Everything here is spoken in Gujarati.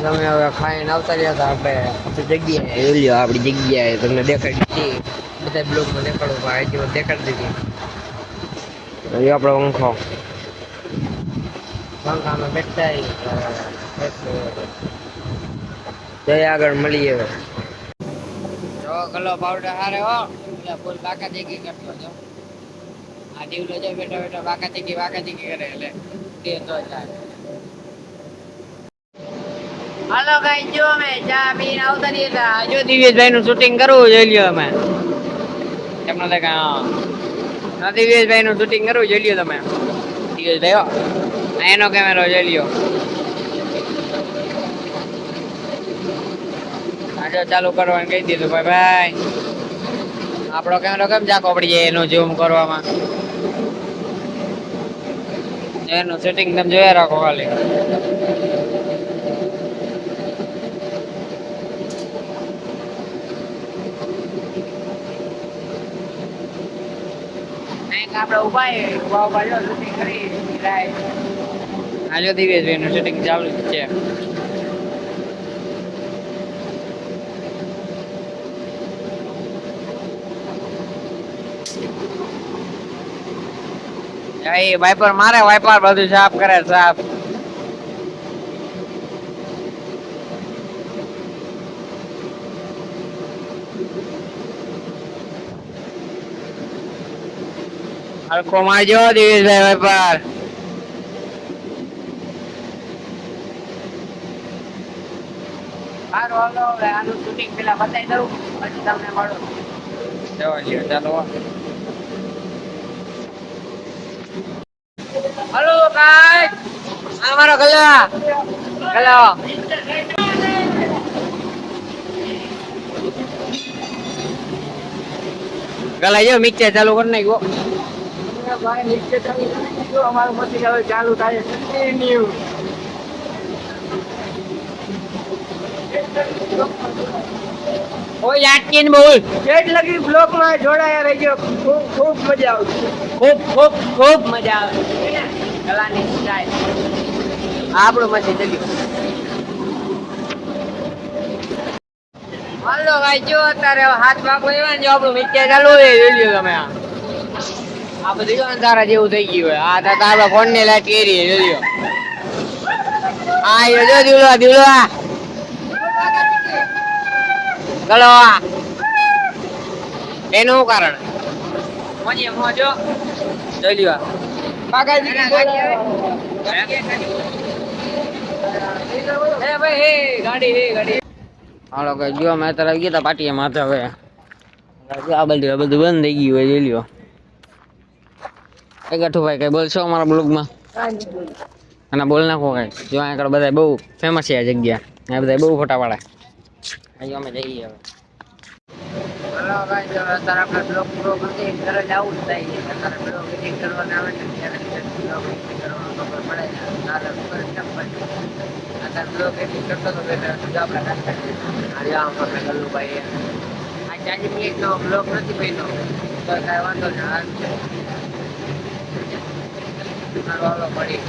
તમે હવે ખાઈને આવતા રહ્યા હતા આપણે જગ્યાએ એલિયો આપણી જગ્યાએ તમને દેખાડી હતી બધા બ્લોગમાં દેખાડો ભાઈ જેવો દેખાડી દીધી એ આપણો પંખો પંખામાં બેઠા જય આગળ મળીએ જો કલો પાવડર હારે હો ફૂલ બાકા દેખી કરતો જો આ દીવલો જો બેઠા બેઠા બાકા દેખી કરે એટલે તે તો જાય હાલો ગાઈસ જો અમે ચા પીને આવતા રહ્યા હતા જો દિવ્યેશભાઈ નું શૂટિંગ કરવું જોઈ લ્યો અમે તમને દેખા હા દિવ્યેશભાઈ નું શૂટિંગ કરવું જોઈ લ્યો તમે દિવ્યેશભાઈ એનો કેમેરો જોઈ લ્યો આજે ચાલુ કરવાનું કહી દીધું ભાઈ ભાઈ આપણો કેમેરો કેમ જાકો પડી જાય એનું ઝૂમ કરવામાં એનું સેટિંગ તમે જોયા રાખો ખાલી આપણે ઉભા જો શૂટિંગ કરી આજો દિવ્યેશભાઈ નું શૂટિંગ ચાલુ છે વાઇપર મારે વાઇપર બધું સાફ કરે સાફ હલકો મારજો દિવેશભાઈ વાઇપર હાલો આનું શૂટિંગ પેલા બતાવી દઉં પછી તમને મળો ચાલો हेलो गाइस हमारा गला ये मिक्सर चालू करने को भाई मिक्सर चालू जो हमारा मशीन चालू થાય कंटिन्यू ઓય યાટકીન બોલ કેટ લગી બ્લોક માં જોડાયા રહેજો ખૂબ મજા આવશે ખૂબ મજા આવે ગલાની સ્ટાઈલ આપણો મશીન ચલ્યો હાલો ગાઈ જો અત્યારે હાથ ભાગો એવા જો આપણું મિક્સર ચાલુ હોય જોઈ લ્યો તમે આ બધું અંધારા જેવું થઈ ગયું હોય આ તારા ફોન ની લાઈટ કેરી જોઈ લ્યો આ જો દીવડા ગલો એનું કારણ મોજે મોજો જોઈ લ્યો બાગાજી હે ભાઈ હે ગાડી હાલો કે જો મેં અત્યારે આવી ગયા પાટીએ માથે હવે આ બધું બંધ થઈ ગયું હોય જોઈ લ્યો એ ગઠુભાઈ કઈ બોલશો અમારા બ્લોગમાં અને બોલ નાખો કઈ જો આગળ બધા બહુ ફેમસ છે આ જગ્યા આ બધા બહુ ફોટા પાડે અહીં અમે જઈએ હવે હાલો ગાઈસ અત્યારે આપણે બ્લોગ પૂરો કરી ઘરે જવું જ થાય અત્યારે બ્લોગ એડિટ કરવાના આવે છે ત્યારે બ્લોગ એડિટ કરવાનો ખબર પડે છે નારે ખબર કેમ પડે અત્યારે બ્લોગ એડિટ કરતો તો એટલે આપણે કામ કરીએ આજે આપણે ગલ્લુભાઈ આ 40 મિનિટનો બ્લોગ નથી બન્યો તો કાંઈ વાંધો નહીં હાલ છે હાલો મળી